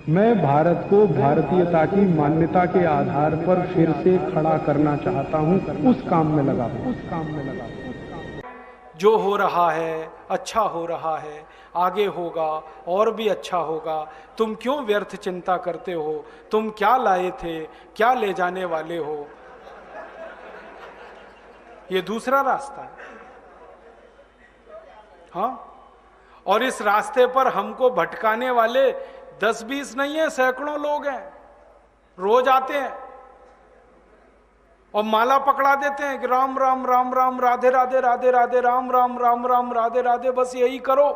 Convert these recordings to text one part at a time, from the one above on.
मैं भारत को भारतीयता की मान्यता के आधार पर फिर से खड़ा करना चाहता हूं, उस काम में लगा हूं। जो हो रहा है अच्छा हो रहा है, आगे होगा और भी अच्छा होगा। तुम क्यों व्यर्थ चिंता करते हो? तुम क्या लाए थे, क्या ले जाने वाले हो? ये दूसरा रास्ता है। हाँ, और इस रास्ते पर हमको भटकाने वाले 10-20 नहीं है, सैकड़ों लोग हैं। रोज आते हैं और माला पकड़ा देते हैं कि राम राम राम राम, राधे राधे राधे राधे, राम राम राम राम, राधे राधे, बस यही करो,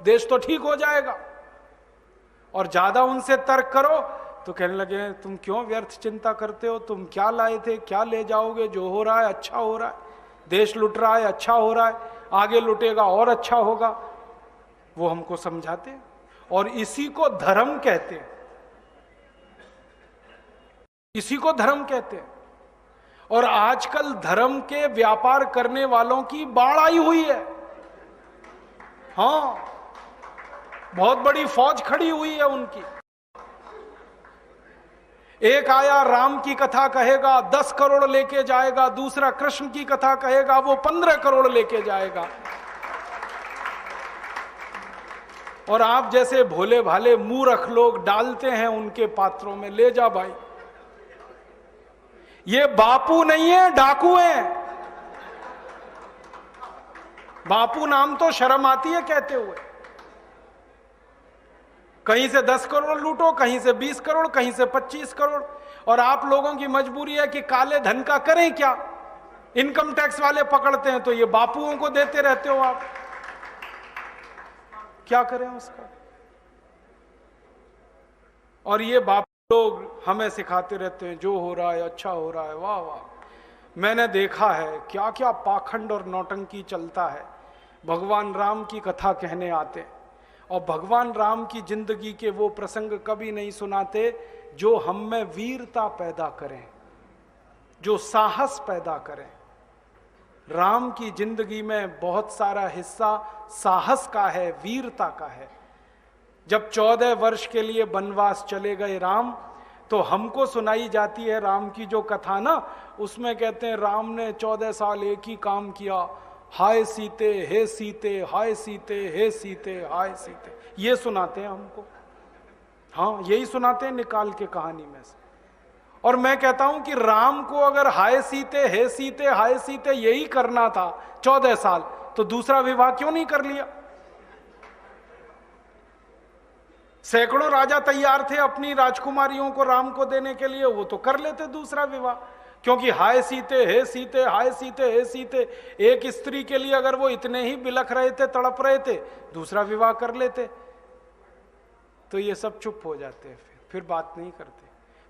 देश तो ठीक हो जाएगा। और ज्यादा उनसे तर्क करो तो कहने लगे तुम क्यों व्यर्थ चिंता करते हो? तुम क्या लाए थे, क्या ले जाओगे? जो हो रहा है अच्छा हो रहा है, देश लुट रहा है अच्छा हो रहा है, आगे लुटेगा और अच्छा होगा। वो हमको समझाते हैं और इसी को धर्म कहते हैं, इसी को धर्म कहते हैं। और आजकल धर्म के व्यापार करने वालों की बाढ़ आई हुई है। हां, बहुत बड़ी फौज खड़ी हुई है उनकी। एक आया राम की कथा कहेगा 10 करोड़ लेके जाएगा, दूसरा कृष्ण की कथा कहेगा वो 15 करोड़ लेके जाएगा। और आप जैसे भोले भाले मूर्ख लोग डालते हैं उनके पात्रों में, ले जा भाई। ये बापू नहीं है, डाकू हैं। बापू नाम तो शर्म आती है कहते हुए। कहीं से 10 करोड़ लूटो, कहीं से 20 करोड़, कहीं से 25 करोड़। और आप लोगों की मजबूरी है कि काले धन का करें क्या? इनकम टैक्स वाले पकड़ते हैं तो ये बापुओं को देते रहते हो आप, क्या करें उसका? और ये बापू लोग हमें सिखाते रहते हैं जो हो रहा है अच्छा हो रहा है। वाह वाह, मैंने देखा है क्या क्या पाखंड और नौटंकी चलता है। भगवान राम की कथा कहने आते हैं और भगवान राम की जिंदगी के वो प्रसंग कभी नहीं सुनाते जो हम में वीरता पैदा करें, जो साहस पैदा करें। राम की जिंदगी में बहुत सारा हिस्सा साहस का है, वीरता का है। जब 14 वर्ष के लिए वनवास चले गए राम, तो हमको सुनाई जाती है राम की जो कथा ना, उसमें कहते हैं राम ने 14 साल एक ही काम किया, हाय सीते हे सीते, हाय सीते हे सीते, हाय सीते, ये सुनाते हैं हमको। हाँ, यही सुनाते हैं निकाल के कहानी में से। और मैं कहता हूं कि राम को अगर हाय सीते हे सीते हाय सीते यही करना था 14 साल, तो दूसरा विवाह क्यों नहीं कर लिया? सैकड़ों राजा तैयार थे अपनी राजकुमारियों को राम को देने के लिए, वो तो कर लेते दूसरा विवाह। क्योंकि हाय सीते हे सीते, हाय सीते हे सीते, एक स्त्री के लिए अगर वो इतने ही बिलख रहे थे, तड़प रहे थे, दूसरा विवाह कर लेते। तो ये सब चुप हो जाते हैं, फिर बात नहीं करते।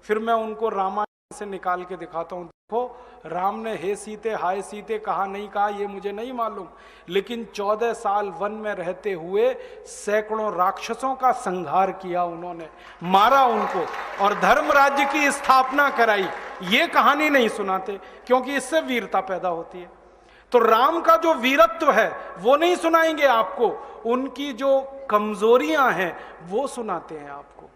फिर मैं उनको रामायण से निकाल के दिखाता हूं, देखो राम ने हे सीते हाय सीते कहा नहीं कहा ये मुझे नहीं मालूम, लेकिन 14 साल वन में रहते हुए सैकड़ों राक्षसों का संहार किया उन्होंने, मारा उनको और धर्म राज्य की स्थापना कराई। ये कहानी नहीं सुनाते क्योंकि इससे वीरता पैदा होती है। तो राम का जो वीरत्व है वो नहीं सुनाएंगे आपको, उनकी जो कमजोरियां हैं वो सुनाते हैं आपको।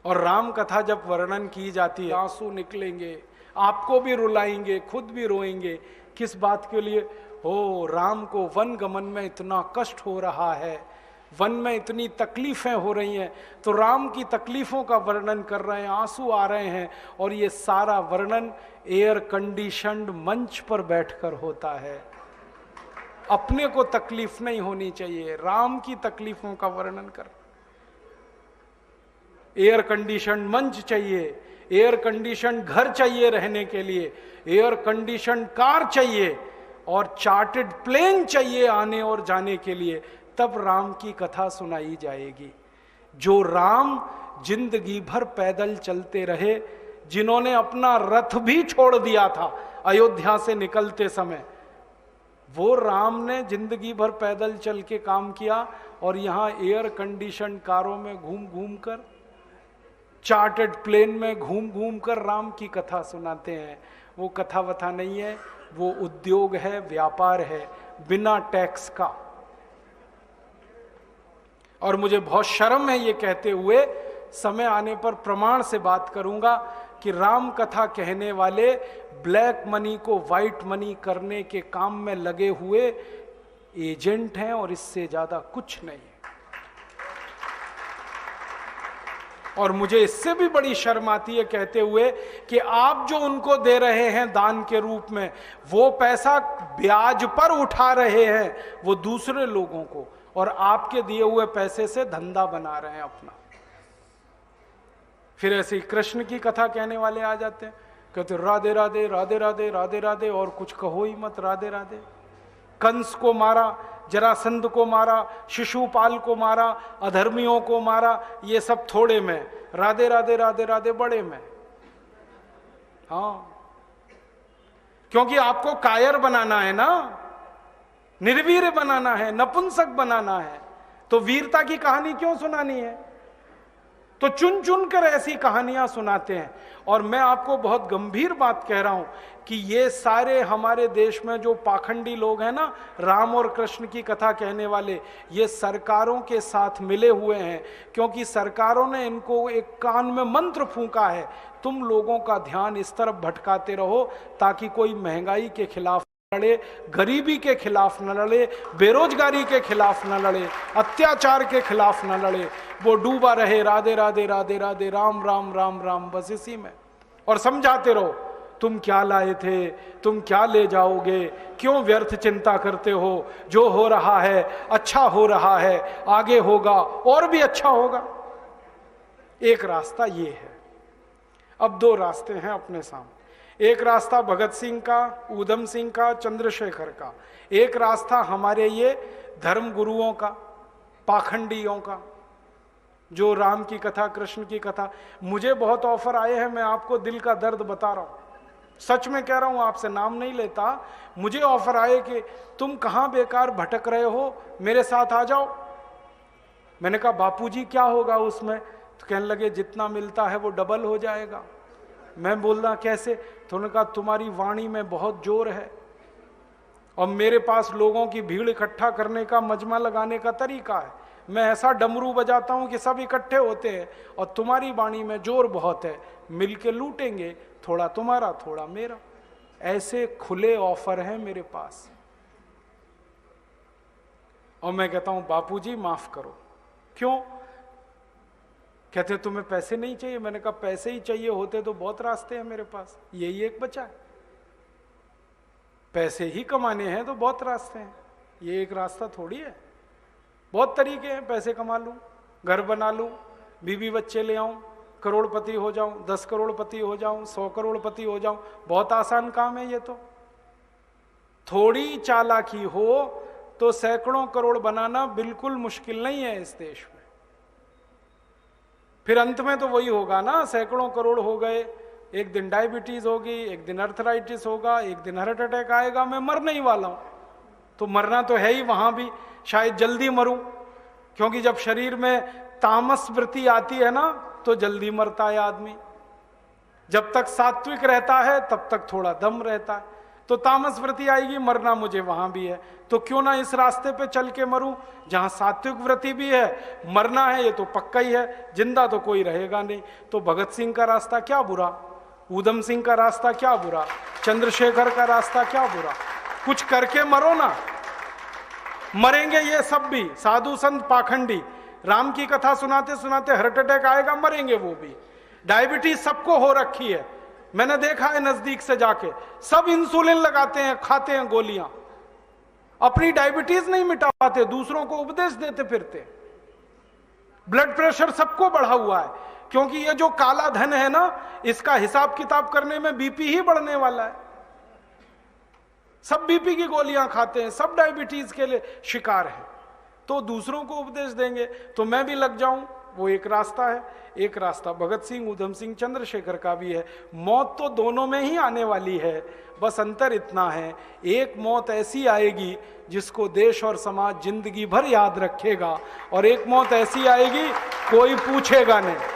और राम कथा जब वर्णन की जाती है आंसू निकलेंगे, आपको भी रुलाएंगे, खुद भी रोएंगे। किस बात के लिए? हो, राम को वन गमन में इतना कष्ट हो रहा है, वन में इतनी तकलीफें हो रही हैं, तो राम की तकलीफों का वर्णन कर रहे हैं, आंसू आ रहे हैं। और ये सारा वर्णन एयर कंडीशनड मंच पर बैठकर होता है। अपने को तकलीफ नहीं होनी चाहिए, राम की तकलीफों का वर्णन कर। एयर कंडीशन मंच चाहिए, एयर कंडीशन घर चाहिए रहने के लिए, एयर कंडीशन कार चाहिए और चार्टर्ड प्लेन चाहिए आने और जाने के लिए, तब राम की कथा सुनाई जाएगी। जो राम जिंदगी भर पैदल चलते रहे, जिन्होंने अपना रथ भी छोड़ दिया था अयोध्या से निकलते समय, वो राम ने जिंदगी भर पैदल चल के काम किया और यहां एयर कंडीशन कारों में घूम घूम कर, चार्टर्ड प्लेन में घूम घूम कर राम की कथा सुनाते हैं। वो कथा वथा नहीं है, वो उद्योग है, व्यापार है, बिना टैक्स का। और मुझे बहुत शर्म है ये कहते हुए, समय आने पर प्रमाण से बात करूंगा कि राम कथा कहने वाले ब्लैक मनी को व्हाइट मनी करने के काम में लगे हुए एजेंट हैं और इससे ज्यादा कुछ नहीं है। और मुझे इससे भी बड़ी शर्म आती है कहते हुए कि आप जो उनको दे रहे हैं दान के रूप में, वो पैसा ब्याज पर उठा रहे हैं वो दूसरे लोगों को, और आपके दिए हुए पैसे से धंधा बना रहे हैं अपना। फिर ऐसे ही कृष्ण की कथा कहने वाले आ जाते हैं, कहते राधे राधे राधे राधे राधे राधे, और कुछ कहो ही मत, राधे राधे। कंस को मारा, जरासंध को मारा, शिशुपाल को मारा, अधर्मियों को मारा, ये सब थोड़े में, राधे राधे राधे राधे बड़े में। हाँ, क्योंकि आपको कायर बनाना है ना, निर्वीर बनाना है, नपुंसक बनाना है, तो वीरता की कहानी क्यों सुनानी है? तो चुन चुन कर ऐसी कहानियां सुनाते हैं। और मैं आपको बहुत गंभीर बात कह रहा हूं कि ये सारे हमारे देश में जो पाखंडी लोग हैं ना, राम और कृष्ण की कथा कहने वाले, ये सरकारों के साथ मिले हुए हैं, क्योंकि सरकारों ने इनको एक कान में मंत्र फूंका है, तुम लोगों का ध्यान इस तरफ भटकाते रहो ताकि कोई महंगाई के खिलाफ लड़े, गरीबी के खिलाफ न लड़े, बेरोजगारी के खिलाफ न लड़े, अत्याचार के खिलाफ न लड़े, वो डूबा रहे राधे राधे राधे राधे राम राम राम राम, बस इसी में। और समझाते रहो, तुम क्या लाए थे, तुम क्या ले जाओगे, क्यों व्यर्थ चिंता करते हो, जो हो रहा है अच्छा हो रहा है, आगे होगा और भी अच्छा होगा। एक रास्ता ये है। अब दो रास्ते हैं अपने सामने, एक रास्ता भगत सिंह का, ऊधम सिंह का, चंद्रशेखर का, एक रास्ता हमारे ये धर्म गुरुओं का, पाखंडियों का, जो राम की कथा, कृष्ण की कथा। मुझे बहुत ऑफर आए हैं, मैं आपको दिल का दर्द बता रहा हूं, सच में कह रहा हूं, आपसे नाम नहीं लेता। मुझे ऑफर आए कि तुम कहां बेकार भटक रहे हो, मेरे साथ आ जाओ। मैंने कहा बापूजी क्या होगा उसमें? तो कहने लगे जितना मिलता है वो डबल हो जाएगा। मैं बोल रहा कैसे? तो उन्होंने कहा तुम्हारी वाणी में बहुत जोर है और मेरे पास लोगों की भीड़ इकट्ठा करने का, मजमा लगाने का तरीका है। मैं ऐसा डमरू बजाता हूं कि सब इकट्ठे होते हैं, और तुम्हारी वाणी में जोर बहुत है, मिलके लूटेंगे, थोड़ा तुम्हारा थोड़ा मेरा। ऐसे खुले ऑफर हैं मेरे पास। और मैं कहता हूं बापूजी माफ करो। क्यों? कहते तुम्हें पैसे नहीं चाहिए। मैंने कहा पैसे ही चाहिए होते तो बहुत रास्ते हैं मेरे पास, यही एक बचा है। पैसे ही कमाने हैं तो बहुत रास्ते हैं, ये एक रास्ता थोड़ी है। बहुत तरीके हैं, पैसे कमा लूं, घर बना लूं, बीवी बच्चे ले आऊं, करोड़पति हो जाऊं, 10 करोड़पति हो जाऊं, 100 करोड़पति हो जाऊं। बहुत आसान काम है ये तो। थोड़ी चालाकी हो तो सैकड़ों करोड़ बनाना बिल्कुल मुश्किल नहीं है इस देश में। फिर अंत में तो वही होगा ना, सैकड़ों करोड़ हो गए, एक दिन डायबिटीज होगी, एक दिन अर्थराइटिस होगा, एक दिन हार्ट अटैक आएगा, मैं मरने ही वाला हूं। तो मरना तो है ही, वहां भी शायद जल्दी मरूं, क्योंकि जब शरीर में तामस वृत्ति आती है ना तो जल्दी मरता है आदमी। जब तक सात्विक रहता है तब तक थोड़ा दम रहता है, तो तामस वृत्ति आएगी, मरना मुझे वहां भी है। तो क्यों ना इस रास्ते पे चल के मरूं जहां सात्विक वृत्ति भी है, मरना है ये तो पक्का ही है, जिंदा तो कोई रहेगा नहीं। तो भगत सिंह का रास्ता क्या बुरा, ऊधम सिंह का रास्ता क्या बुरा, चंद्रशेखर का रास्ता क्या बुरा? कुछ करके मरो ना। मरेंगे ये सब भी, साधु संत पाखंडी, राम की कथा सुनाते सुनाते हार्ट अटैक आएगा, मरेंगे वो भी। डायबिटीज सबको हो रखी है, मैंने देखा है नजदीक से जाके, सब इंसुलिन लगाते हैं, खाते हैं गोलियां, अपनी डायबिटीज नहीं मिटा पाते, दूसरों को उपदेश देते फिरते। ब्लड प्रेशर सबको बढ़ा हुआ है, क्योंकि ये जो काला धन है ना, इसका हिसाब किताब करने में बीपी ही बढ़ने वाला है। सब बीपी की गोलियां खाते हैं, सब डायबिटीज के लिए शिकार हैं, तो दूसरों को उपदेश देंगे तो मैं भी लग जाऊं, वो एक रास्ता है। एक रास्ता भगत सिंह, ऊधम सिंह, चंद्रशेखर का भी है। मौत तो दोनों में ही आने वाली है, बस अंतर इतना है, एक मौत ऐसी आएगी जिसको देश और समाज जिंदगी भर याद रखेगा, और एक मौत ऐसी आएगी कोई पूछेगा नहीं।